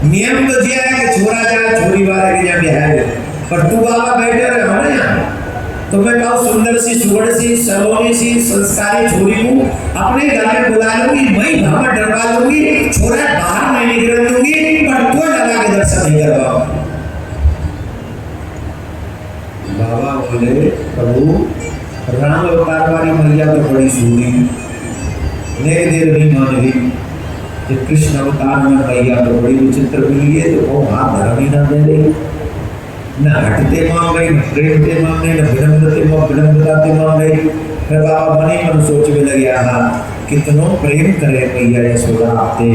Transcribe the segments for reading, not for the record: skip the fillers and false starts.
नियम तो जिया है कि छोरा जाए छोरी वाले के यहाँ ब्याह है, पर तू बाबा बैठे रहे हो ना यहाँ, तो मैं कहूँ सुंदर सी सुवर्ण सी सलोनी सी संस्कारी छोरी को अपने घर में बुला लूंगी, मैं भाव डरवा लूंगी, छोरा बाहर नहीं निकल दूंगी, पर कोई लगा के दर्शन नहीं कर पाऊंगा। बाबा बोले प्रभु राम अवतार वाली मैया तो बड़ी सूरी, नेक देर नहीं मान गई, जब कृष्ण अवतार में मैया तो बड़ी विचित्र मिली है, तो वो हाथ धरा भी ना दे रही, न हटते मांग गई, न प्रेमते मांग गई, न विनम्रते मांग गई। फिर बाबा मनी मन सोच में लग गया था कितनों प्रेम करे मैया यशोदा आपते,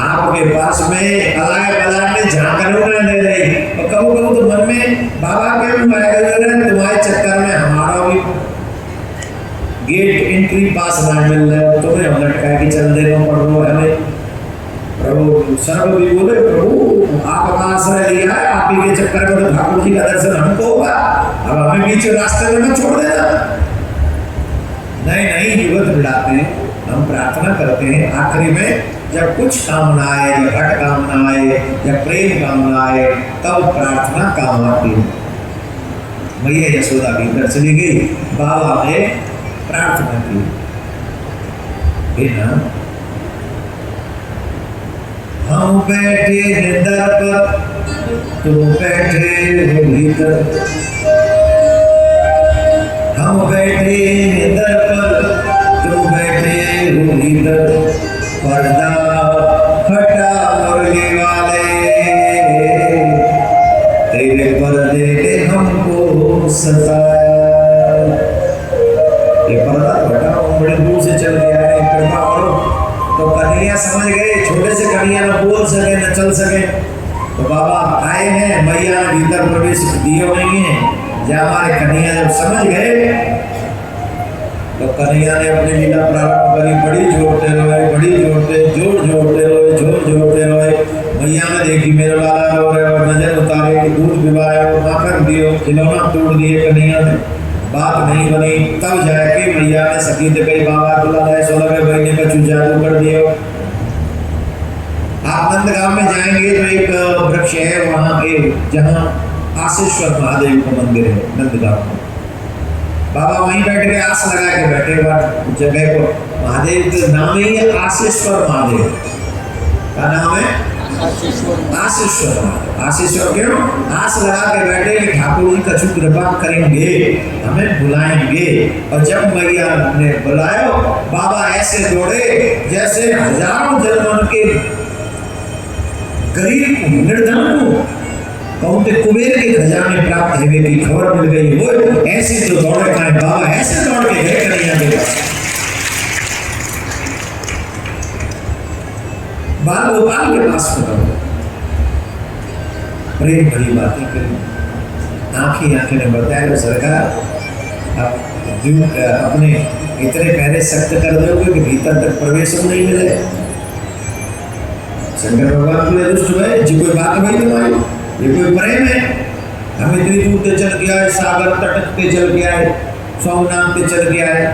आपके पास में अलाय बलाय में झांकरों न ले रही, और कबू कबू तो मन में बाबा के तुम्हारे चक्कर में हमारा भी गेट एंट्री पास ना मिल रहा है, तुम्हें हम लटका के चल दे रहे पड़ रहा है हमें। प्रभु सर्व भी बोले प्रभु आप आश्रय लिया है, आप ही के चक्कर में तो ठाकुर जी का दर्शन हमको होगा, अब हमें बीच रास्ते में छोड़ देना। नहीं नहीं युवत बिड़ाते हैं, हम प्रार्थना करते हैं आखिरी में जब कुछ कामना आए या घट कामना आए या प्रेम कामना आए तब प्रार्थना काम आती है। मैया यशोदा भीतर चली गई, बाबा ने प्रार्थना की, हम बैठे हैं दर पर तुम बैठे हो भीतर, हम बैठे हैं दर पर तुम बैठे हो भीतर, पर्दा हटा मुरली वाले तेरे पर्दे ने हमको सताया। ये पर्दा हटा बड़े दूर से चल गया है, कृपा करो। तो कन्हैया समझ गए, छोटे से कन्हैया न बोल सके न चल सके, तो बाबा आए हैं, मैया भीतर प्रवेश दिए नहीं है। जब हमारे कन्हैया जब समझ गए तो कन्हैया ने अपनी लीला प्रारंभ करी, बड़ी जोड़ते रोए, बड़ी जोड़ते जोड़ते रोए, जोड़ते रोए। मैया ने देखी मेरे लाला रो रहे और नजर उतारे, दूध पिलाया, माखन दियो, खिलौना तोड़ दिए कन्हैया ने, बात नहीं बनी। तब जाके मैया ने सखी से कही बाबा बुला 16वें महीने का जादू कर दियो। आप नंदगांव में जाएंगे तो एक वृक्ष है वहाँ पे जहाँ आशीश्वर महादेव का मंदिर है नंदगांव में, बाबा वहीं बैठ के आस लगा के बैठे हुए जगह को, महादेव का नाम ही है आशीश्वर महादेव, का नाम है आशीश्वर। आशीश्वर क्यों? आस लगा के बैठे कि ठाकुर जी कछु कृपा करेंगे, हमें बुलाएंगे। और जब मैया ने बुलाया बाबा ऐसे दौड़े जैसे हजारों जन्मों के गरीब को, निर्धन को कहते कुबेर के खजाने प्राप्त होने की खबर मिल गई हो, ऐसे तो दौड़े खाए बाबा, ऐसे दौड़ के गए कन्हैया के पास, बाल गोपाल के पास पहुंचे, प्रेम भरी बातें करी, आंखें ने बताया सरकार अब अपने इतने पहले सख्त कर दोगे कि भीतर तक प्रवेश नहीं मिले। शंकर भगवान के लिए दुष्ट हुए जी, कोई बात भाई तुम्हारी, ये कोई प्रेम है? हम इतनी दूर से चल गया है, सागर तट पे चल गया है, सोमनाथ पे चल गया है,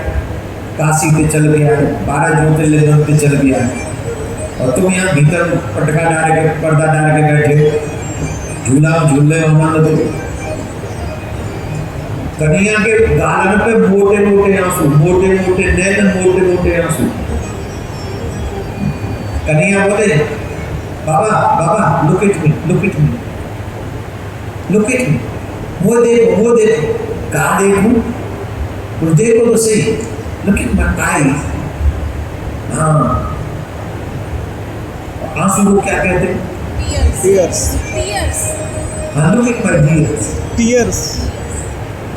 काशी पे चल गया है, 12 ज्योतिर्लिंग पे चल गया है, और तुम यहाँ भीतर पटका डाल के पर्दा डाल के बैठे झूला झूल रहे हो। मान दो कन्हैया के गालन पे मोटे मोटे आंसू, मोटे मोटे नैन, मोटे मोटे आंसू। कन्हैया बोले बाबा बाबा look it me, look it me, look it me, वो देखो, वो देखो। कहाँ देखूं? तो देखो तो सही, लुक इट माय आईज। हाँ, आंसू को क्या कहते हैं? टीयर्स। हाँ, look it my tears. Tears.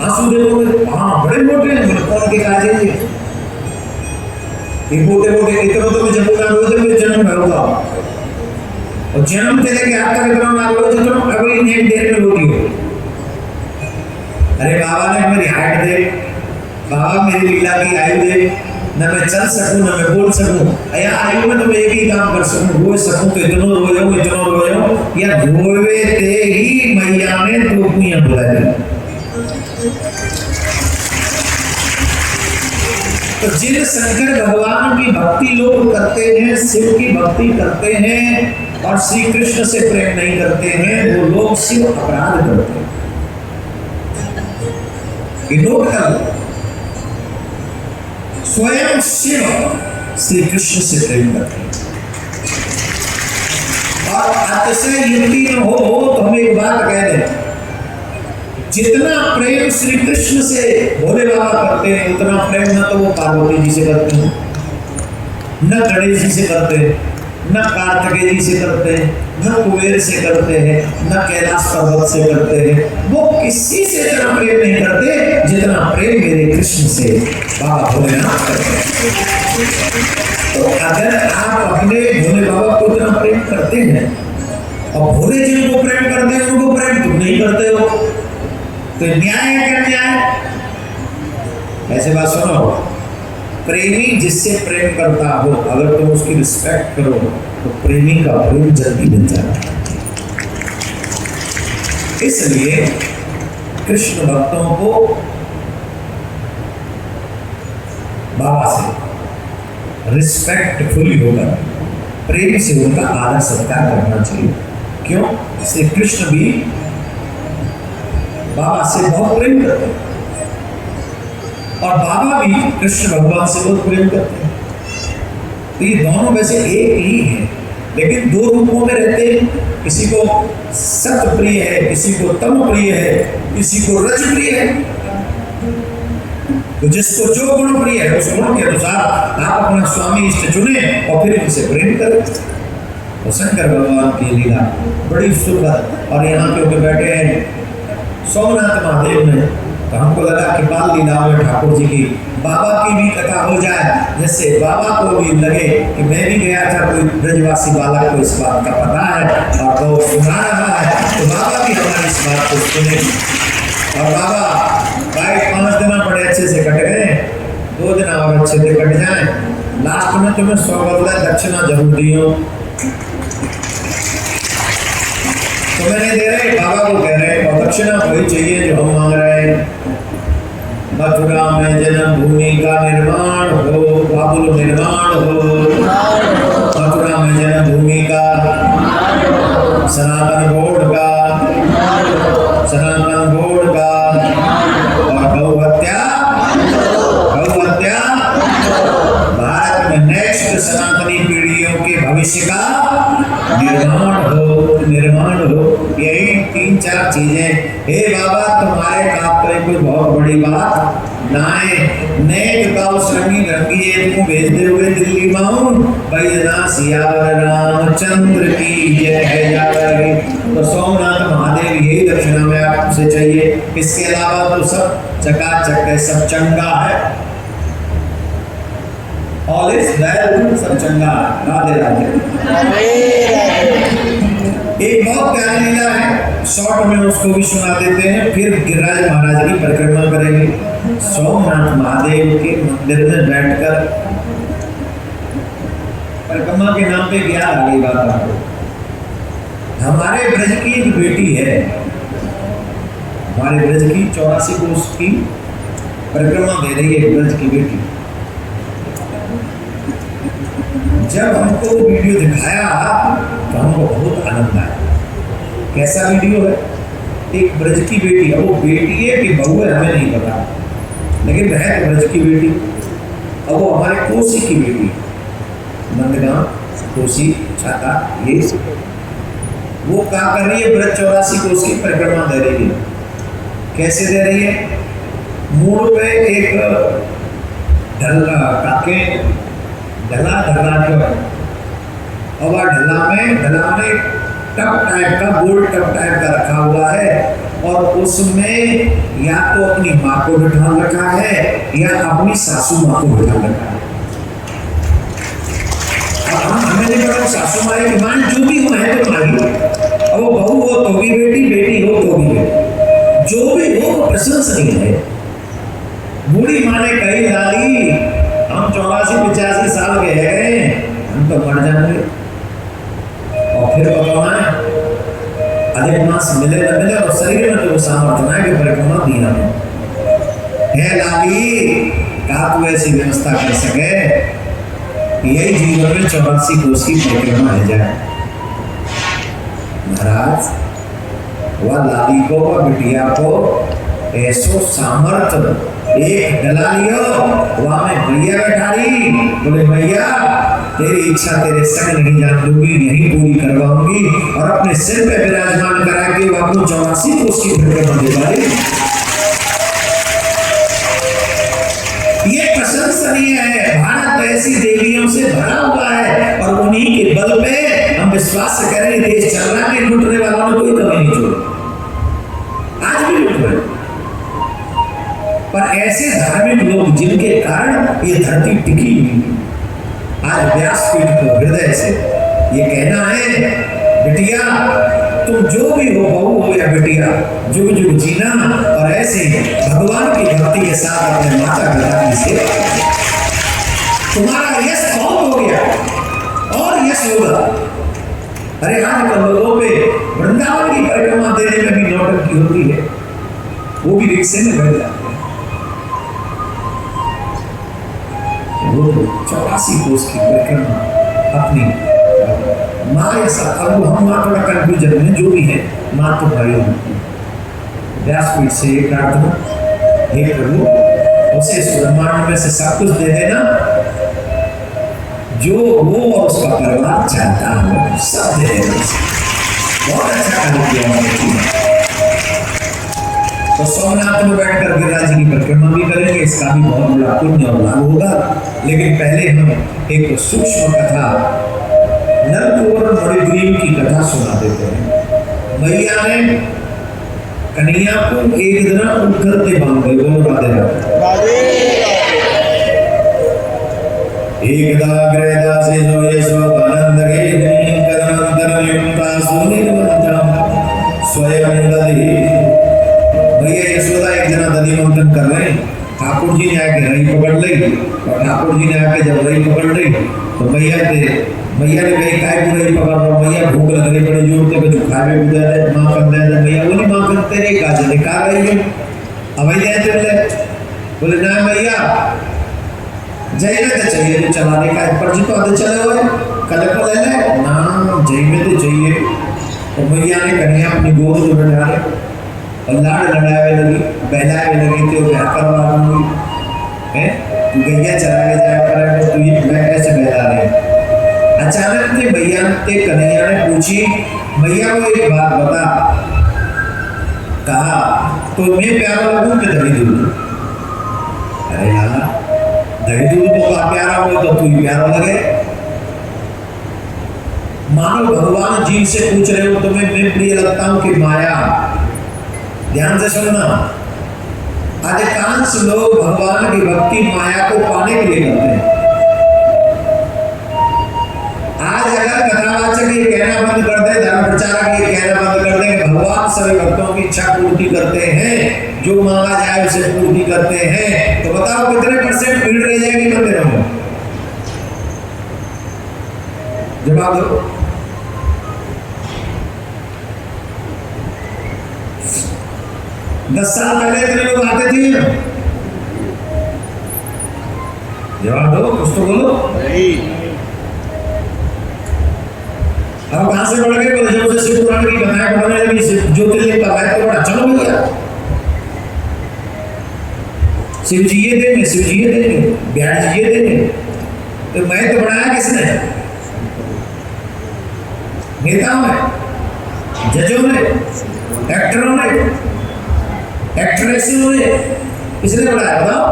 आंसू देखो, हाँ बड़े मोटे हैं, कौन के काजे हैं? ये मोटे मोटे इतना तो मैं जब रोज में जन्म भरूंगा, और जन्म से लेके आज तक इतना ना रोज तो अभी एक देर में रोटी हो। अरे बाबा ने मेरी हाइट दे, बाबा मेरी लीला की आयु दे, न मैं चल सकूं न मैं बोल सकूं, या आयु में तो मैं एक ही काम कर सकूं, रोज सकूं तो इतना रो जाऊं, इतना रो जाऊं, या धोवे ते ही मैया ने टोपियां बुला दी। तो जिन शंकर भगवान की भक्ति लोग करते हैं, शिव की भक्ति करते हैं, और श्री कृष्ण से प्रेम नहीं करते हैं वो लोग सिर्फ अपराध करते हैं। नोट कर लो, स्वयं शिव श्री कृष्ण से प्रेम करते हैं। और अतिशय युक्ति न हो तो हम एक बात कह दें, जितना प्रेम श्री कृष्ण से भोले बाबा करते हैं उतना प्रेम न तो वो पार्वती जी से करते हैं, न गणेश जी से करते हैं, न कार्तिकेय जी से करते हैं, न कुबेर से करते हैं, न कैलाश पर्वत से करते हैं। वो किसी से इतना प्रेम नहीं करते जितना प्रेम मेरे कृष्ण से बाबा भोलेनाथ करते हैं। तो अगर आप अपने भोले बाबा को इतना प्रेम करते हैं और भोले जी को प्रेम करते हैं, उनको प्रेम तुम नहीं करते हो, तो न्याय है क्या? न्याय ऐसे बात सुनो, प्रेमी जिससे प्रेम करता हो अगर तुम उसकी रिस्पेक्ट करो तो प्रेमी का प्रेम जल्दी मिल जाता है। इसलिए कृष्ण भक्तों को बाबा से रिस्पेक्टफुली होकर प्रेम से उनका आदर सत्कार करना चाहिए। क्यों? श्री कृष्ण भी बाबा से बहुत प्रेम करते हैं और बाबा भी कृष्ण भगवान से बहुत प्रेम करते हैं। तो ये दोनों वैसे एक ही हैं, लेकिन दो रूपों में रहते हैं। किसी को सत्य प्रिय है, किसी को तम प्रिय है, किसी को रज प्रिय है। तो जिसको जो गुण प्रिय है उस गुण के अनुसार आप अपना स्वामी इष्ट चुने और फिर उनसे प्रेम करें। तो शंकर भगवान की लीला बड़ी सुखद। और यहाँ पे बैठे हैं सोमनाथ महादेव में, तो हमको लगा कि बाल लीला में ठाकुर जी की बाबा की भी कथा हो जाए, जिससे बाबा को भी लगे कि मैं भी गया था, कोई ब्रजवासी बालक को इस बात का पता है और वो सुना रहा है, तो बाबा भी हमारी इस बात को सुने। और बाबा भाई 5 दिन बड़े अच्छे से कट गए, 2 दिन और अच्छे से कट जाए, लास्ट में तुम्हें 100 बदला दक्षिणा जरूर दियो। तो मैंने दे रहे बाबा को कह रहे और दक्षिणा वही चाहिए जो हम मांग रहे हैं। मथुरा में जन्म भूमि का निर्माण हो, बाबुल निर्माण हो, मथुरा में जन्म भूमि का, सनातन बोर्ड का, सनातन बोर्ड का, और गौ हत्या भारत में नेक्स्ट सनातनी पीढ़ियों के भविष्य का निर्माण हो। यही 3-4 चीजें। हे बाबा तुम्हारे काम पर कोई बहुत बड़ी बात ना है। नेक गाँव श्रृंगी रंगी तुम भेजते हुए दिल्ली माऊं बैजना सियावर रामचंद्र की जय। तो सोमनाथ महादेव यही दक्षिणा में आपसे चाहिए। इसके अलावा तो सब चकाचक है, सब चंगा है। ऑल इज वेल, सब चंगा। राधे राधे। एक बहुत प्यारी लीला है, शॉर्ट में उसको भी सुना देते हैं, फिर गिरिराज महाराज की परिक्रमा करेंगे। सोमनाथ महादेव के मंदिर में बैठकर परिक्रमा के नाम पे क्या आगे बात आपको। हमारे ब्रज की एक बेटी है, हमारे ब्रज की 84 कोस की परिक्रमा दे रही है ब्रज की बेटी। जब हमको वीडियो दिखाया तो हमको बहुत आनंद आया। कैसा वीडियो है? एक ब्रज की बेटी, अब वो बेटी है कि बहू है हमें नहीं पता, लेकिन है तो ब्रज की बेटी। अब वो हमारे कोसी की बेटी, नंदगांव कोसी छाता, ये वो क्या कर रही है? ब्रज 84 कोस की परिक्रमा दे रही है। कैसे दे रही है? मूड पे एक ढला क्यों है, और वह ढला में टप टाइप का, गोल टप टाइप का रखा हुआ है, और उसमें या तो अपनी माँ को बिठा रखा है या अपनी सासू माँ को बिठा रखा है। अब हमें नहीं पता सासू माँ की मान जो भी हो है तो मानी, अब वो बहू हो तो भी बेटी, बेटी हो तो भी बेटी, जो भी हो वो प्रशंसनीय है। बूढ़ी माँ ने कही लाली हम 84-85 साल के हैं, हम तो मर जाएंगे, और फिर बताना है अधिक मास मिले न मिले और शरीर में तो सामर्थ्य ना कि परिक्रमा दी हमें। है लाली कहा तू ऐसी व्यवस्था कर सके, यही जीवन में 84 कोस की परिक्रमा है जाए। महाराज वह लाली को वह बिटिया को ऐसो सामर्थ्य एक डला लियो वहां में मैया बैठाई। बोले मैया तेरी इच्छा तेरे संग नहीं जान दूंगी, यही पूरी करवाऊंगी। और अपने सिर पे विराजमान करा के वो अपनी 84 को उसकी परिक्रमा दिवाई। ये प्रशंसनीय है। भारत ऐसी देवियों से भरा हुआ है और उन्हीं के बल पे हम विश्वास करें देश चल रहा है। लूटने वालों ने कोई कमी नहीं छोड़ी, आज भी लूट रहे। पर ऐसे धार्मिक लोग जिनके कारण ये धरती टिकी हुई। आज व्यासपीठ को हृदय से ये कहना है बिटिया तुम जो भी हो, बहू हो या बिटिया, जुग जुग जीना और ऐसे भगवान की भक्ति के साथ अपने माता पिता की सेवा करना। तुम्हारा यश बहुत हो गया और यश होगा। अरे आजकल लोगों पे वृंदावन की परिक्रमा देने में भी नौटंकी होती है, वो भी रिक्शे में बैठ जाते हैं। वो 84 कोस की परिक्रमा अपनी माँ या अब हम माँ थोड़ा कंफ्यूजन में जो भी है, माँ तो भाई होती है। व्यासपीठ से एक प्रार्थना, हे प्रभु उसे इस ब्रह्मांड में से सब कुछ दे देना जो वो और उसका परिवार चाहता हो, सब दे देना। बहुत अच्छा कार्य किया। तो सोमनाथ में बैठकर गिरिराज जी की परिक्रमा भी करेंगे, इसका भी बहुत बड़ा पुण्य और लाभ होगा। लेकिन पहले हम एक सूक्ष्म कथा नरकुंवर मणिग्रीव की कथा सुना देते हैं। मैया ने कन्हैया को एक दिन उठते बांधे। बोलो राधे राधे। एकदा ग्रहदा से जो यशोदानंद गे कदनंतर नियुक्ता सुनिर्वंतम स्वयं दधि। भैया यशोदा एक जना दधि मंथन कर रहे हैं, ठाकुर जी ने आके रही पकड़ ली। और ठाकुर जी ने आके जब रही पकड़ ली तो मैया ने कही काय को रही पकड़ रहा, मैया भूख लग रही बड़ी जोर से कुछ खावे बुझा दे मां कर दे। मैया बोली मां कर तेरे काज निकाल रही है अब ही दे ले। बोले ना मैया जय में तो चाहिए तो चलाने का पर जी तो आधे चले हुए कल को ले ले ना जय में तो चाहिए। तो मैया ने कन्हैया अपनी गोद में बैठा ले और लाड़ लड़ावे लगी, बहलावे लगी। तो क्या करवा दूंगी है तू गैया चला के जाया करेगा, तू ये मैं कैसे बहला रहे। अचानक से मैया ने कन्हैया ने पूछी, मैया को एक बात बता, कहा तो मैं प्यारा लगूं कि दही दूध? अरे यार दही दूध तो का प्यारा हो तो तू ही प्यारा लगे। मानो भगवान जी से पूछ रहे हो तुम्हें मैं प्रिय लगता हूं कि माया। ध्यान से सुनना, अधिकांश लोग भगवान की भक्ति माया को पाने के लिए करते हैं। आज अगर कथावाचक ये कहना बंद कर दे, धर्म प्रचारक ये कहना बंद कर दे कि भगवान सभी भक्तों की इच्छा पूर्ति करते हैं, जो मांगा जाए उसे पूर्ति करते हैं, तो बताओ कितने % भीड़ रह जाएगी मंदिरों में? जवाब दो। दस साल पहले इतने लोग आते थे? जवाब दो, कुछ तो बोलो। अब कहां से बढ़ गए? बोले जब से शिव पुराण की कथाएं पढ़ने लगी, ज्योतिर्लिंग का महत्व बड़ा चलो भैया। शिव जी ये देंगे, शिव जी ये देंगे, ब्याह जी ये देंगे। तो मैं तो बढ़ाया किसने? नेताओं ने, जजों ने, एक्टरों ने, एक्ट्रेसों ने, किसने बढ़ाया बताओ?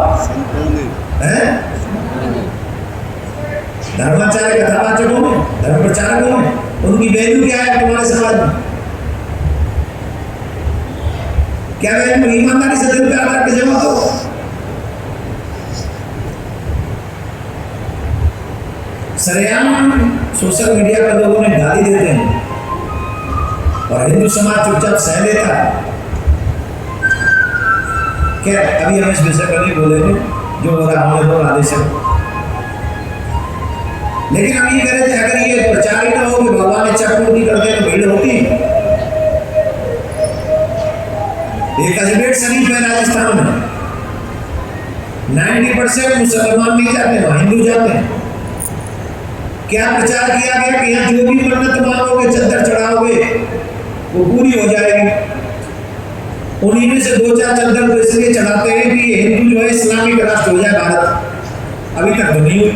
धर्माचार्य कथावाचकों ने, धर्म प्रचारकों ने। उनकी वैल्यू क्या है तुम्हारे समाज में? क्या वैल्यू? ईमानदारी से दिल प्यार करके जमा दो। सरेआम सोशल मीडिया पर लोगों ने गाली देते हैं और हिंदू समाज चुपचाप सह लेता है। क्या अभी हम इस विषय पर नहीं बोलेंगे, जो हो रहा होने दो आदेश है। लेकिन हम ये कह रहे थे अगर ये प्रचार ही ना हो कि भगवान इच्छा पूर्ति करते तो भीड़ होती। एक अजमेर शरीफ है राजस्थान में, 90% मुसलमान नहीं जाते वहां, हिंदू जाते हैं। क्या प्रचार किया गया कि यहाँ जो भी मन्नत मांगोगे, चद्दर चढ़ाओगे, वो पूरी हो जाएगी। उन्हीं में से 2-4 चद्दर तो इसलिए चढ़ाते हैं कि हिंदू जो है इस्लामिक राष्ट्र हो जाए भारत। अभी तक तो नहीं हुई।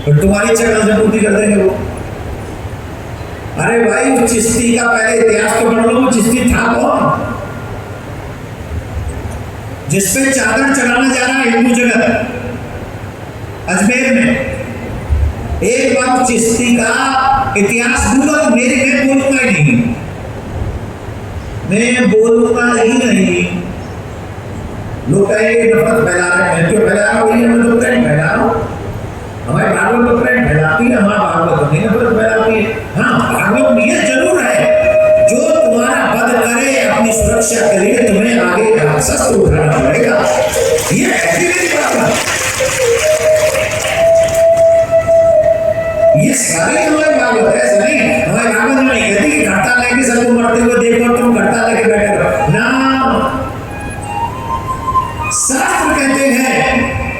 तो तुम्हारी चक्कर से पूर्ति कर देंगे वो। अरे भाई, उस चिश्ती का पहले इतिहास तो पढ़ लो। वो चिश्ती था कौन जिसपे चादर चढ़ाना जा रहा है हिंदू जगत अजमेर में? एक बार चिश्ती का इतिहास दूंगा, मैं बोलूंगा ही नहीं, मैं बोलूंगा ही नहीं। लोग कहेंगे नफरत फैला रहे हैं, क्यों फैला रहा हूँ? मैं तो प्रेम फैला रहा हूँ। हमारे भागवत तो प्रेम फैलाती है, हमारा भागवत तो नहीं नफरत फैलाती है। हाँ, भागवत नियत जरूर है, जो तुम्हारा वध करे अपनी सुरक्षा के लिए तुम्हें आगे शस्त्र उठाना पड़ेगा। ये ऐसी मेरी बात है, ये सारे हमारे भागवत है। ऐसा नहीं, हमारे भागवत नहीं कहती कि घाटा लेके सबको मरते हुए देखो तुम घाटा लेके बैठे रहो ना। शास्त्र कहते हैं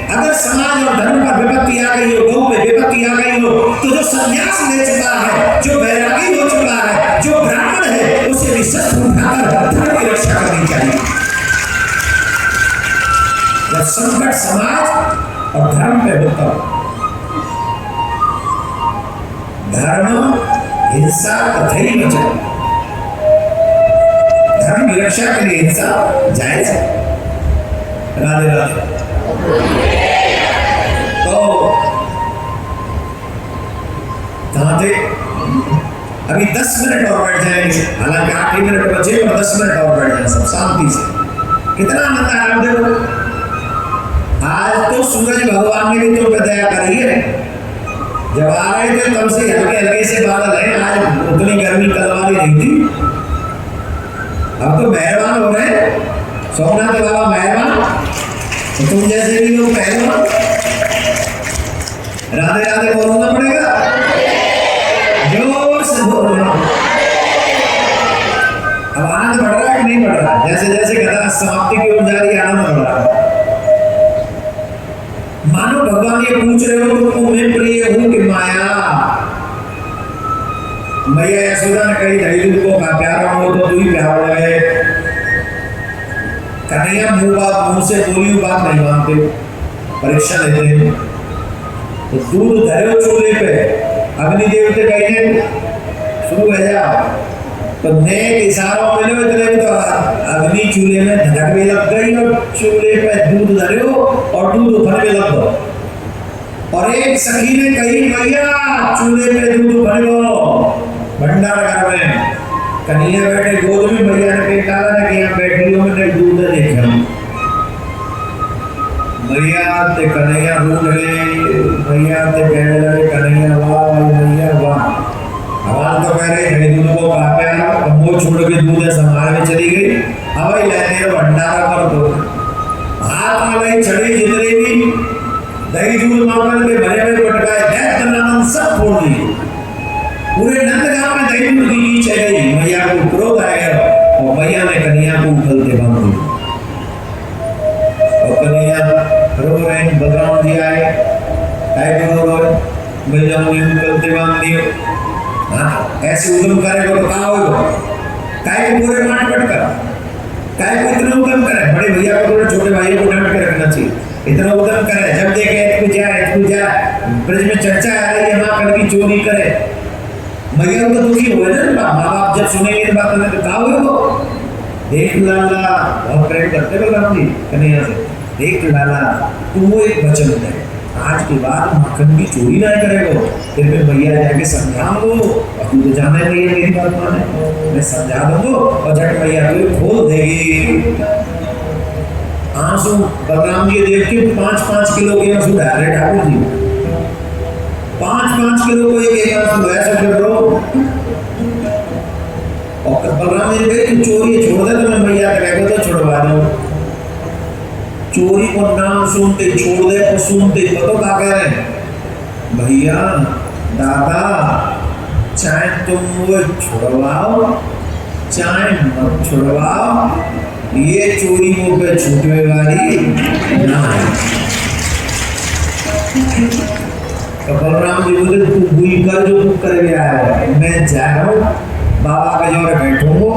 अगर समाज और धर्म पर विपत्ति आ गई हो, गांव में विपत्ति आ गई हो, तो जो संन्यास ले चुका है, जो बैरागी हो चुका है, जो ब्राह्मण है, उसे भी शस्त्र उठाकर धर्म की रक्षा करनी चाहिए। जब संकट समाज और धर्म पे होता, धर्म हिंसा कथई न चले। धर्म की रक्षा के लिए हिंसा जायज है। राधे राधे। तो कहाँ थे? अभी 10 मिनट और बैठ जाएंगे, हालांकि 8 ही मिनट बचे और 10 मिनट और बैठ जाए सब शांति से। कितना आनंद आया देखो। आज तो सूरज भगवान ने भी तुम पे दया करी है। जब आ रहे थे तब से हल्के हल्के से बादल है, आज उतनी गर्मी कल वाली नहीं थी। अब तो मेहरबान हो रहे, सोमनाथ बाबा मेहरबान, तो तुम जैसे भी लोग पहलवान। राधे राधे बोलना पड़ेगा, जोर से बोलना। अब आनंद बढ़ रहा है कि नहीं बढ़ रहा? जैसे जैसे कथा समाप्ति की ओर जा रही है, आनंद बढ़ रहा है। मानो भगवान ये पूछ रहे हो तुमको मैं प्रिय हूं कि माया? मैया यशोदा ने कही दही को प्यारा हो तो तू ही प्यारा है। कन्हैया मुंह से बोली बात नहीं मानते, परीक्षा लेते हैं। तो दूध धरे चूल्हे पे, अग्नि देवते कहने शुरू हो जाओ, तो नेक इशारों में लो इतने तो अग्नि चूल्हे में धड़कने लग गई और चूल्हे पे दूध धरे और दूध उफरने लग गया। और एक सखी ने कही भैया चूल्हे पे दूध उफर लो भंडार घर में। कन्हैया बैठे गोद में, भैया ने कही डाला ना कि यहाँ बैठी हो मैंने दूध देखा। भैया ते कन्हैया रूठ गए, भैया ते कहने लगे कन्हैया वाह भैया वाह। हमारा तो कह रहे हैं दूध को कापे वो छोड़ के दूध संभाल में चली गई। अब लेते भंडारा कर दो, हाथ में वही छड़ी जितने भी दही दूध मांगल के भरे हुए पटकाए दैत्य सब फोड़ दिए। पूरे नंदगांव में दही दूध की नीचे गई। मैया को क्रोध आया और मैया ने कन्हैया को उछलते बांध दिया। और कन्हैया रो रहे, बलराम जी आए, रो रहे, मैया ने उछलते बांध दिए। ऐसे उद्यम करेगा तो कहाँ होगा? काय को पूरे मार पटकर, काय को इतना उद्यम करे? बड़े भैया को थोड़े छोटे भाई को डांट के रखना चाहिए। इतना उद्यम करे, जब देखे जा ब्रज में चर्चा आ रही है माँ कल की चोरी करे, मैया को दुखी हो ना। माँ बाप जब सुनेंगे इस बात में तो कहाँ होगा? देख लाला, बहुत प्रेम करते बलराम जी कन्हैया से। देख लाला तू वो एक वचन दे, आज के बाद माखन की चोरी ना करेगा। फिर मैं भैया जाके समझाऊंगा और तू तो जाना नहीं है मेरी बात माने, मैं समझा दूंगा और झट भैया तो खोल देगी। आंसू बलराम जी देख के 5-5 किलो के आंसू डाले ठाकुर जी, 5-5 किलो को एक आंसू ऐसे कर रो। और बलराम जी कहे चोरी छोड़ दे, तो मैं भैया कहेगा तो छुड़वा दो। चोरी को नाम सुनते छोड़ दे तो सुनते तो क्या कह रहे हैं? भैया दादा चाहे तुम वो छुड़वाओ चाहे मत छुड़वाओ, ये चोरी मुंह पे छूटने वाली ना है। तो बलराम जी बोले तू भूल कर जो तू कर गया है, मैं जा रहा हूँ बाबा का जोर बैठूंगो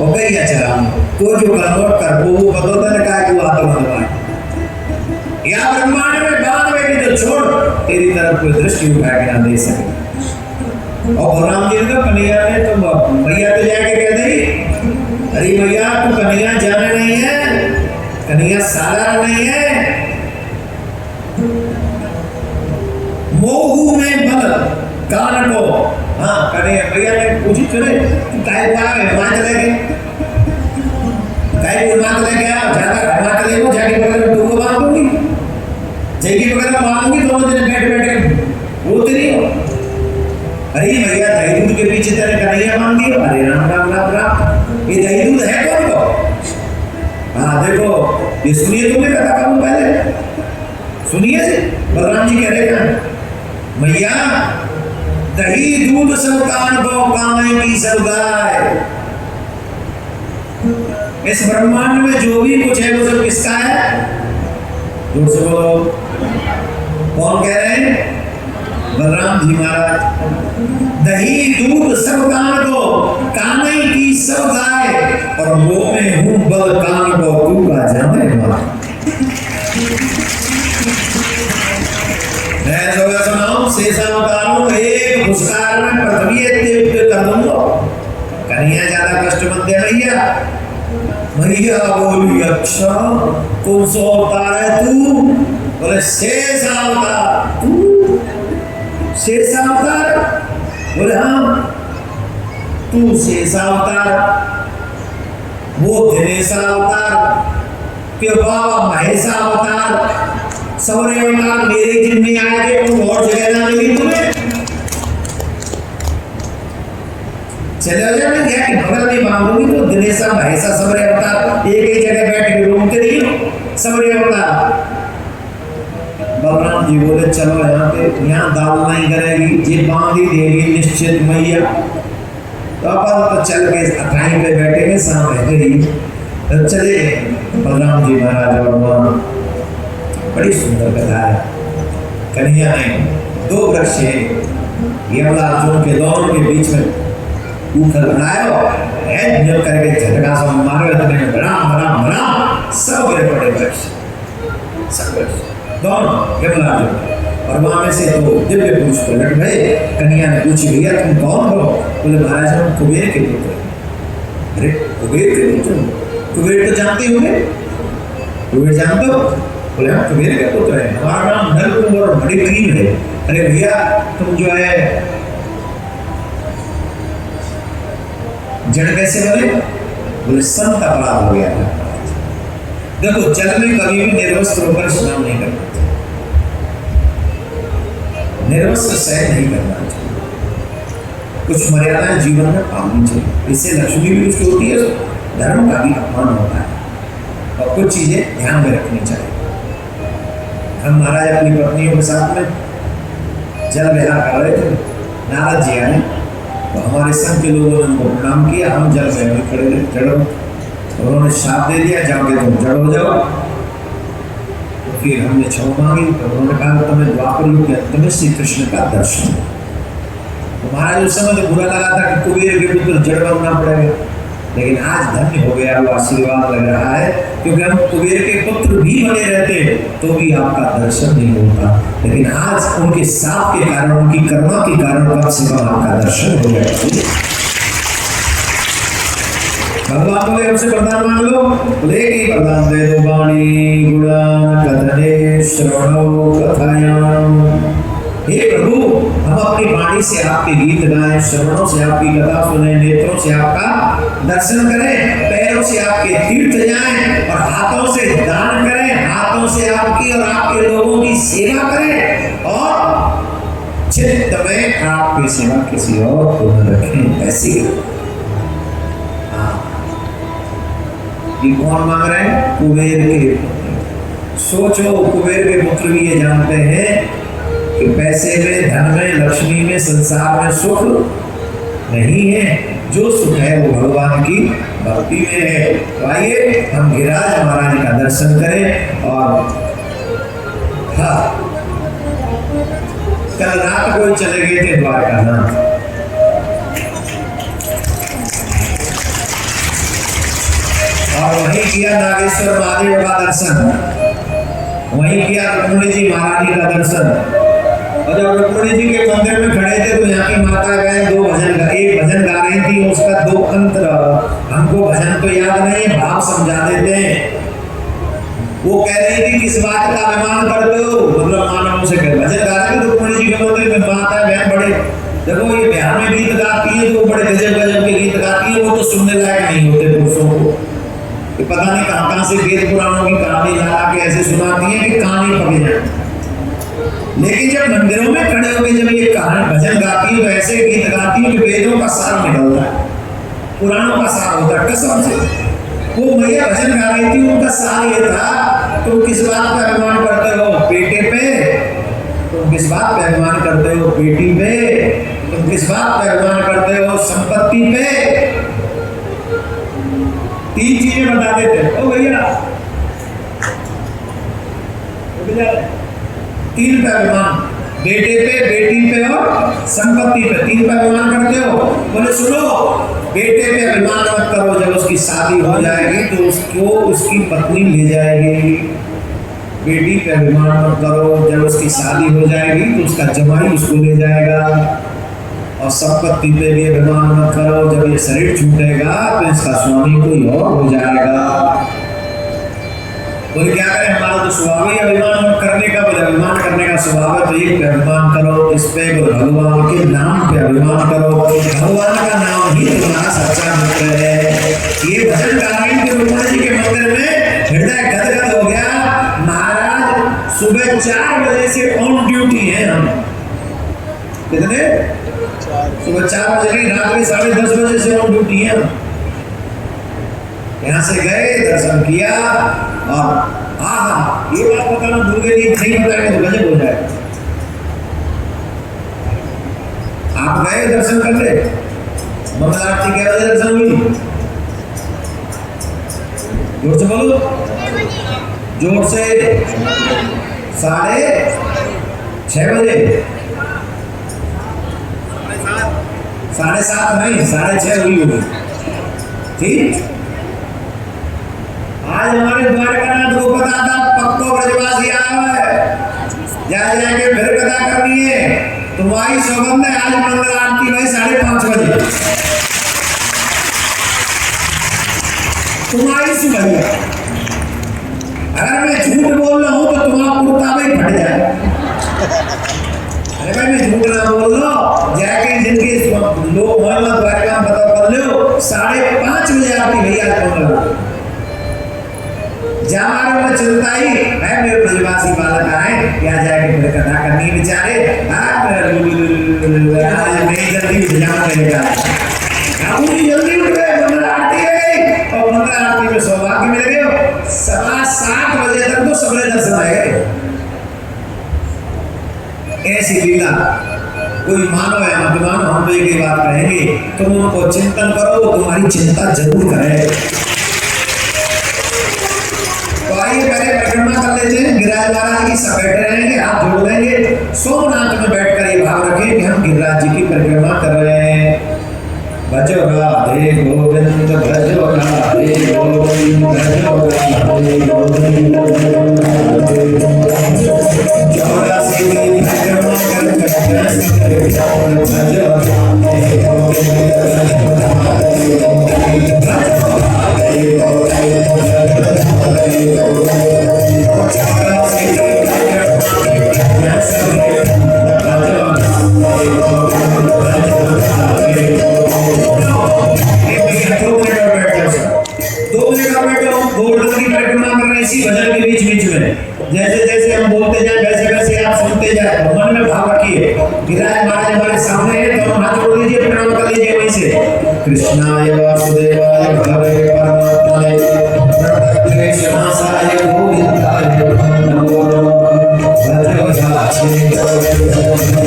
और गैया चलाऊंगा, तो जो करनो कर वो बदोदन का तू आता बनवा या ब्रह्मांड में बात बैठी तो छोड़, तेरी तरफ कोई दृष्टि उठा के ना दे सके। और बलराम जी ने कहा कन्हैया ने तो भैया तो जाके कह दी, अरे भैया तू कन्हैया जाने नहीं है, कन्हैया साधारण नहीं है, मोहू में बल कान को। हाँ कन्हैया भैया ने पूछी चले तू काय को आ गए वहां चले गए, काय को वहां चले गया, ज्यादा वहां चले गए जाके बगल में तुमको बांध दूंगी, जैकी बगल में बांध दूंगी, दोनों दिन बैठ बैठ रोते नहीं हो। अरे भैया दही दूध के पीछे तेरे कन्हैया मांग दियो, अरे राम राम राम राम, ये दही दूध है कौन को? हाँ देखो ये सुनिए, तुम्हें कथा करूं पहले सुनिए। बलराम जी कह रहे हैं मैया दही दूध सब कान को कामय की सब गाय, इस ब्रह्मांड में जो भी कुछ है वो सब किसका है? जोर से बोलो, कौन कह रहे हैं? बलराम जी महाराज। दही दूध सब कान को कामय की सब गाय, और वो में हूँ बल कान को तू का जाने वाला। मैं जो सुनाऊं शेषावतारों एक पुरस्कार में पृथ्वी कर दूंगा, कन्हैया ज्यादा कष्ट मत दे भैया। भैया बोली अच्छा कौन सा अवतार है तू? बोले शेषावतार। तू शेषावतार? बोले हाँ तू शेषावतार, वो दिनेशावतार के बाबा महेशावतार, सौर्य अवतार मेरे जिम्मे आए थे, तुम और जगह ना मिली तुम्हें। चले जाओ मैं क्या कि बगल में मांगूंगी तो दिनेशा महेशा सौर्य अवतार एक ही जगह बैठ के घूमते नहीं हो, सौर्य अवतार। बलराम जी बोले चलो यहाँ पे यहाँ दाल नहीं करेगी, ये बांध ही देगी निश्चित मैया। तो अपन तो चल के अठाई पे बैठेंगे सामने गई, तो चले बलराम जी महाराज। और वहाँ बड़ी सुंदर कथा है। कन्हैया ने दो वृक्ष यमला अर्जुन के दोनों के बीच में ऊखल बनाया है, जो करके झटका से मारो इतने में राम राम राम सब गिर पड़े वृक्ष, सब वृक्ष दोनों यमला अर्जुन। और वहां में से दो दिव्य पुरुष प्रकट भये। कन्हैया ने पूछी भैया तुम कौन हो? बोले महाराज हम कुबेर के पुत्र। अरे कुबेर के पुत्र? कुबेर तो जानते होंगे, कुबेर जानते हो? बोले हम कुबेर के पुत्र हैं, हमारा नाम नल और बड़ी प्रीम है। अरे भैया तुम जो है जड़ कैसे बने? बोले संत अपराध हो गया था। देखो जल में कभी भी निर्वस्त्र होकर स्नान नहीं करना चाहिए, निर्वस्त्र सहन नहीं करना चाहिए, कुछ मर्यादाएं जीवन में पालनी चाहिए, इससे लक्ष्मी भी कुछ होती है, धर्म का भी अपमान होता है, और कुछ चीजें ध्यान में रखनी चाहिए। हम महाराज अपनी पत्नियों के साथ में जल विहार कर रहे थे, नारद जी आए तो हमारे संघ के लोगों ने उनको प्रणाम किया, हम जल विहार में खड़े थे, जड़ो, उन्होंने शाप दे दिया जाओगे तुम जड़ हो जाओ। तो फिर हमने क्षमा मांगी, तो उन्होंने कहा तुम्हें द्वापर युग के अंत में श्री कृष्ण का दर्शन। तो महाराज उस समय तो बुरा लगा था कि कुबेर के पुत्र जड़ बनना पड़ेगा, लेकिन आज धन्य हो गया, वो आशीर्वाद लग रहा है, क्योंकि हम कुबेर के पुत्र भी बने रहते तो भी आपका दर्शन नहीं होता, लेकिन आज उनके साथ के कारण, उनकी कर्मा के कारण कम से कम आपका दर्शन हो गया। भगवान बोले हमसे वरदान मांग लो, बोले कि वरदान दे दो वाणी गुणान कथने श्रवणो कथायाम। हे प्रभु हम अपनी वाणी से आपके गीत गाएं, श्रवणों से आपकी कथा सुने, नेत्रों से आपका दर्शन करें, पैरों से आपके तीर्थ जाएं, और हाथों से दान करें, हाथों से आपकी और आपके लोगों की सेवा करें, और चित्त में आपकी सेवा किसी और को न रखें। ऐसी ये कौन मांग रहे हैं? कुबेर के पुत्र। सोचो कुबेर के पुत्र भी ये जानते हैं कि पैसे में, धन में, लक्ष्मी में, संसार में सुख नहीं है, जो सुख है वो भगवान की भक्ति में है। तो आइए हम गिरिराज महाराज का दर्शन करें। और हाँ कल रात को ही चले गए थे द्वारका नाथ। और वहीं किया नागेश्वर महादेव का दर्शन, वहीं किया रुक्मिणी जी महारानी का दर्शन। और जब रुक्मिणी जी के मंदिर में खड़े थे तो यहाँ की माता बहन एक भजन गा रही थी, उसका 2 अंत हमको भजन तो याद नहीं है, भाव समझा देते हैं। वो कह रही थी किस बात का अभिमान करते हो, मतलब मानव से कह भजन गा रहे थे रुक्मिणी जी के मंदिर में, माता बहन बड़े देखो ये बिहार में गीत गाती है जो बड़े गजब गजब के गीत गाती है, वो तो सुनने लायक नहीं होते पुरुषों को। ये पता नहीं कहां से वेद पुराणों की कहानी ला के ऐसे सुनाती है कि कहानी पक जाए। लेकिन जब मंदिरों में खड़े होकर जब ये कहानी भजन गाती है तो ऐसे गीत गाती है कि वेदों का सार निकलता है, पुराणों का सार होता है कसम से। वो मैया भजन गा रही थी, उनका सार ये था, तुम किस बात पे अभिमान करते हो, बेटे पे? तुम किस बात पे अभिमान करते हो, बेटी पे? तुम किस बात पे अभिमान करते हो, संपत्ति पे? 3 चीजें बता देते ओ भैया, 3 पे अभिमान, बेटे पे, बेटी पे और संपत्ति पे, 3 पे अभिमान करते हो। बोले सुनो, बेटे पे अभिमान मत करो, जब उसकी शादी हो जाएगी तो उसको उसकी पत्नी ले जाएगी। बेटी पे अभिमान मत करो, जब उसकी शादी हो जाएगी तो उसका जमाई उसको ले जाएगा। और संपत्ति पे भी अभिमान मत करो, जब ये शरीर छूटेगा तो इसका स्वामी कोई और हो जाएगा। कोई क्या करे, हमारा तो स्वभाव ही अभिमान करने का, अभिमान करने का स्वभाव है, तो एक पे अभिमान करो, इस पे भगवान के नाम पे अभिमान करो, भगवान का नाम ही तुम्हारा सच्चा मित्र है। ये भजन गा रही थी रुक्मिणी जी के मंदिर में, हृदय गदगद हो गया। महाराज सुबह 4 बजे से ऑन ड्यूटी है हम। कितने? सुबह 4 बजे नहीं, रात में 10:30 बजे से ऑन ड्यूटी है। यहाँ से गए, दर्शन किया, और हाँ ये बात बताना भूल गए, नहीं बताएंगे तो गजब हो जाए। आप गए दर्शन कर ले, मंगल आरती क्या बजे दर्शन हुई? जोर से बोलो, जोर से। 6:30 बजे, 7:30 नहीं, 6:30 हुई होगी। ठीक, आज हमारे द्वारकानाथ को पता था पक्को ब्रजवासी आया है, जाके फिर कथा करनी है। तुम्हारी सौगंध है, आज मंगल आरती भाई 5:30 बजे, तुम्हारी सुबह। अगर मैं झूठ बोल रहा हूं तो तुम्हारा कुर्ता भाई फट जाए। अरे भाई मैं झूठ ना बोल रहा हूं, जाके जिनके लोग मोहम्मद द्वारका में पता कर लो, 5:30 बजे आरती भैया मंगल जहाँ में चिंता ही है, मेरे ब्रजवासी बालक आए, क्या जाएंगे फिर कथा करनी बेचारे। नहीं जल्दी उठ जाना रहेगा, जल्दी उठ गए, मंगल आरती है, और मंगल आरती में सौभाग्य मिल गए। 7:15 बजे तक तो सबरे दर्शन आए। ऐसी लीला कोई मानो या मत मानो, हम तो एक ही बात कहेंगे, तुम उनको चिंतन करो, तुम्हारी चिंता जरूर करें। पहले परिक्रमा कर लेते हैं, गिरिराज महाराज की सब बैठे रहेंगे, हाथ जोड़ लेंगे, सोमनाथ में बैठकर ये भाव रखें कि हम गिरिराज जी की परिक्रमा कर रहे हैं। भजो राधे गोविंद, भजो राधे गोविंद, भजो राधे गोविंद, 84 दिन परिक्रमा कर भजो राधे गोविंद, भजो राधे भजन के बीच बीच में जैसे जैसे हम बोलते जाए वैसे वैसे आप सुनते जाए, मन में भाव रखिए। गिरिराज महाराज हमारे सामने है, तो हाथ जोड़ लीजिए, प्रणाम कर लीजिए वहीं से। कृष्णाय वासुदेवाय हरे परमात्मने कृष्णाय गोविंदाय नमो नमः। भजो राधे गोविंद।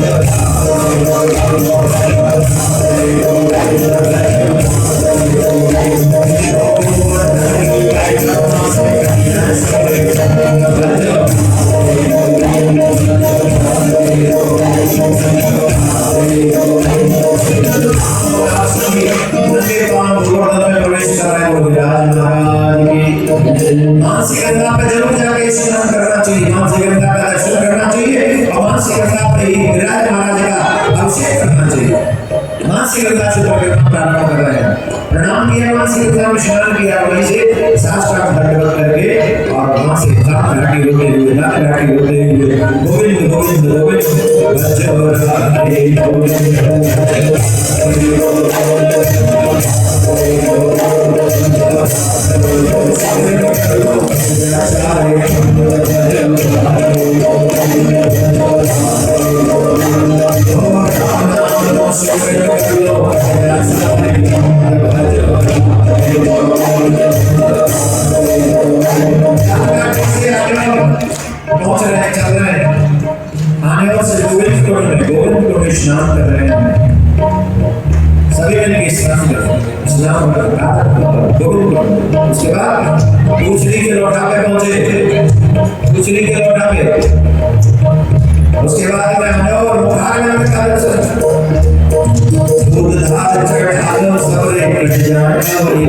मानसी गंगा पे जरूर जाके स्नान करना चाहिए, मानसी गंगा का दर्शन करना चाहिए और मानसी गंगा पे ही विराज महाराज का अभिषेक करना चाहिए। मानसी गंगा से परिक्रमा प्रारंभ कर रहे हैं। प्रणाम किया, मानसी गंगा में स्नान किया, वहीं से साष्टांग दंडवत करके और वहां से घाटी होते हुए गोविंद गोविंद गोविंद पहुंच रहे हैं, चल रहे हैं, आने वाले से गोविंद को स्नान कर रहे हैं। सभी मिलकर स्नान कर स्नान कर गोविंद को। उसके बाद पूछली के लोटा पे पहुंचे, पूछली के लोटा पे। उसके बाद में और मुखार में का दर्शन, दूध धार चढ़ालो सबरे कट जाए और ये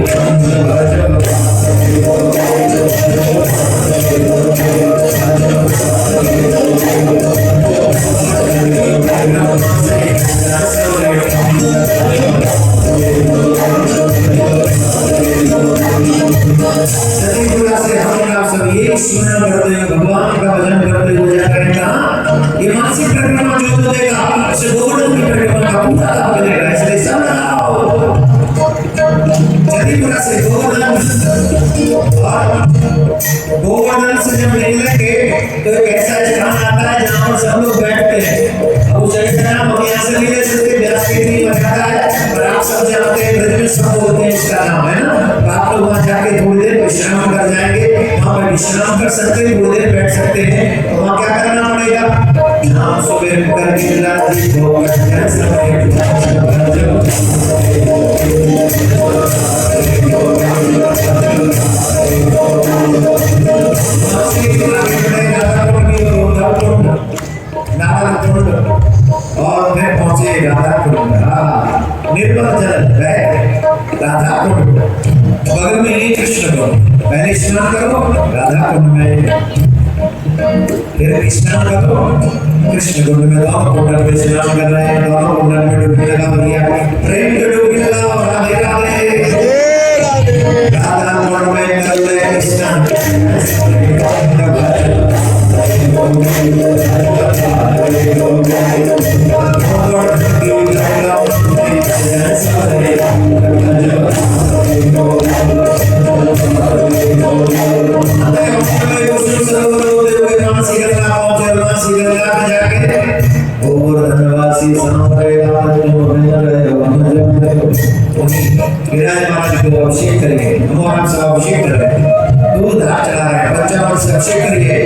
भगवान का भजन करते हुए जा रहे हैं। ये मानसिक परिक्रमा जो देगा उसे गोवर्धन की परिक्रमा का पूरा लाभ मिलेगा। इसलिए सब लगाओ जदीपुरा से गोवर्धन से जब निकलेंगे तो एक ऐसा स्थान आता है जहाँ पर सब लोग बैठते हैं। अब उस जगह हम यहाँ से नहीं ले सकते, व्यास के लिए बताता है, पर आप सब जानते हैं ब्रज में सब बोलते हैं इसका नाम है ना। तो आप लोग वहाँ जाके थोड़ी देर विश्राम कर जाएंगे, वहाँ पर विश्राम कर सकते हैं, थोड़ी देर बैठ सकते हैं। तो वहाँ क्या करना पड़ेगा, नाम सुबह करके और मैं पहुंचे राधा कुंड। निर्मल जल राधा कुंड, बगल में ये कृष्ण कुंड। पहले स्नान करो राधा कुंड में, फिर स्नान करो कृष्ण कुंड में। दोनों कुंड में स्नान कर रहे हैं, दोनों कुंड में डुबकी लगा दिया, प्रेम की डुबकी लगाओ। राधे राधे राधा कुंड में कर ले स्नान। अभिषेक करिए, भगवान से अभिषेक कर रहे हैं, दूध हाथ चला रहे हैं, पंचामृत से अभिषेक करिए,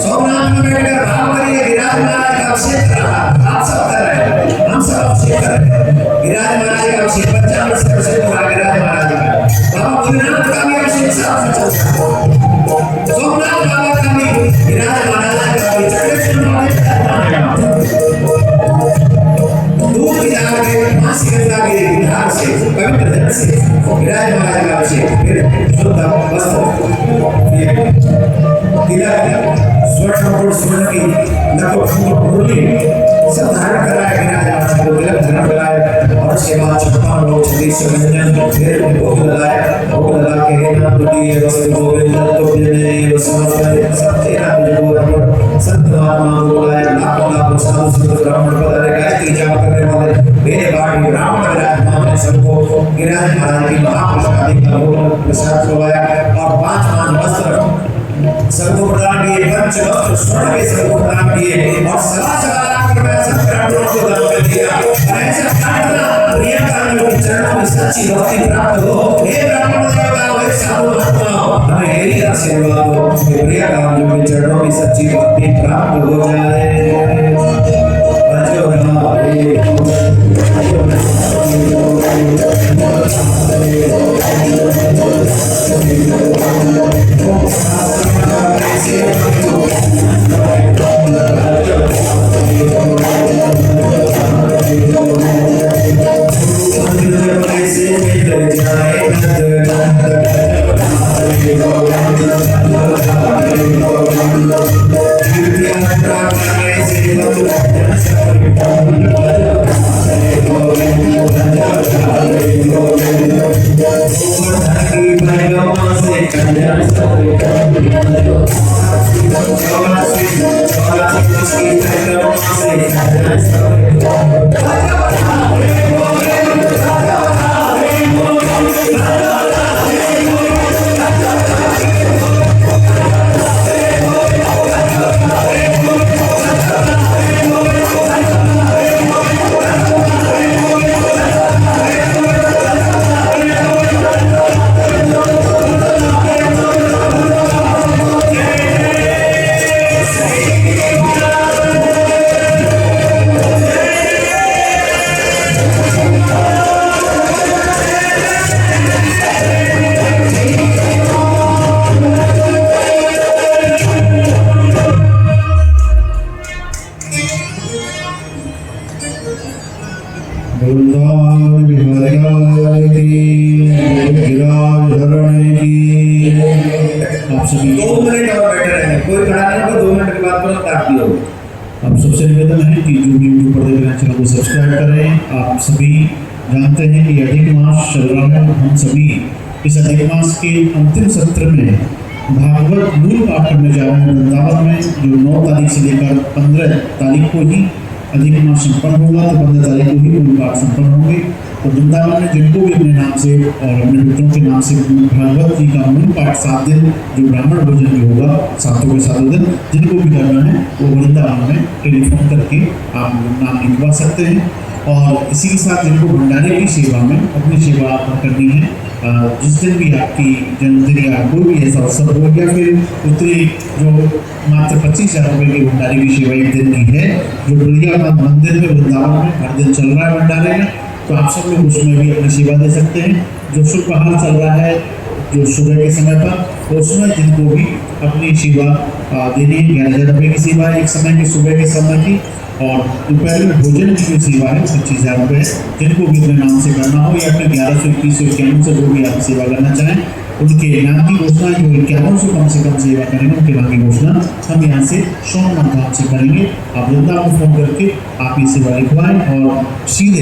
सोमनाथ में बैठकर भाव करिए विराज महाराज का अभिषेक कर रहा। आप सब कर रहे हैं, हम सब अभिषेक कर रहे हैं विराज महाराज का अभिषेक, पंचामृत से अभिषेक हो रहा है विराज महाराज का। बाबा भोलेनाथ का भी अभिषेक साथ में चल रहा है, सोमनाथ बाबा का भी विराज महाराज का भी चक्रेश्वर महाराज का दूध जाके मासी गंगा के धार से पवित्र जल से विराज महाराज का अभिषेक, फिर शुद्ध वस्त्र स्वर्ण की मुरली सब धारण कराया विराज महाराज को, तिलक धारण कराया और उसके बाद 56 लोग 36 व्यंजन फिर भोग लगाए। भोग लगा के हे नाम तुझे वस्तु गोविंद तुझे ने समर्पण सब तेरा तुझे अर्पण। संत महात्मा बोलाए लाखों लाखों साधु संत ब्राह्मण पधारे, गायत्री जाप करने वाले मेरे बाड़ी ब्राह्मण विराजमान ने सबको विराज महाराज की महाप्रसादी का भोग प्रसाद करवाया और 5 वस्त्र सबको प्रदान किए, पंच वस्त्र स्वर्ण के सबको प्रदान किए और 7.25 लाख रुपए सब ब्राह्मणों को दान कर दिया। ऐसा करना प्रिय कामियों के चरणों में सच्ची भक्ति प्राप्त हो। हे ब्राह्मण देवताओं, हे साधु महात्माओं, हमें यही आशीर्वाद हो कि प्रिय कामियों के चरणों में सच्ची भक्ति प्राप्त हो जाए। Thank you. वृंदावन बिहारी लाल की, गिरिराज की। आप सभी 2 मिनट और बैठे रहेंगे, कोई खड़ा नहीं होगा, 2 मिनट के बाद तुरंत काट दिया होगा। आप सबसे निवेदन है कि जो भी यूट्यूब पर देख रहे हैं चैनल को सब्सक्राइब करें। आप सभी जानते हैं कि अधिक मास चल रहा है, हम सभी इस अधिक मास के अंतिम सत्र में भागवत मूल पाठ करने जा रहे हैं वृंदावन में, जो 9 तारीख से लेकर 15 तारीख को ही अधिक मास संपन्न होगा। तो 15 तारीख को ही मूल पाठ संपन्न होंगे। तो वृंदावन में जिनको भी अपने नाम से और अपने मित्रों के नाम से भागवत जी का मूल पाठ 7 दिन जो ब्राह्मण भोजन भी होगा, 7 के 7 दिन, जिनको भी करना है वो वृंदावन में टेलीफोन करके आप नाम लिखवा सकते हैं। और इसी के साथ जिनको भंडारे की सेवा में अपनी सेवा करनी है, जिस दिन भी आपकी जन्मदिन या कोई भी ऐसा अवसर हो, या फिर उतनी जो मात्र 25,000 रुपये की भंडारे की सेवा एक दिन की है, जो प्रिया मंदिर में वृंदावन में हर दिन चल रहा है भंडारे में, तो आप सब लोग उसमें भी अपनी सेवा दे सकते हैं। जो शुभ पहाड़ चल रहा है जो सुबह के समय पर, तो उसमें जिनको भी अपनी सेवा देनी है, 11,000 रुपये की सेवा है एक समय की, सुबह के समय की। और दोपहर में भोजन की जो सेवा है 25,000 रुपये, जिनको भी अपने नाम से करना हो, या फिर 1100, 2100, 51 से जो भी आप सेवा करना चाहें, उनके नाम की घोषणा जो 51 से कम सेवा करेंगे, उनके नाम की घोषणा हम यहाँ से सोमनाथ धाम से करेंगे। आप वृंदावन को फोन करके आप ये सेवा लिखवाएं और सीधे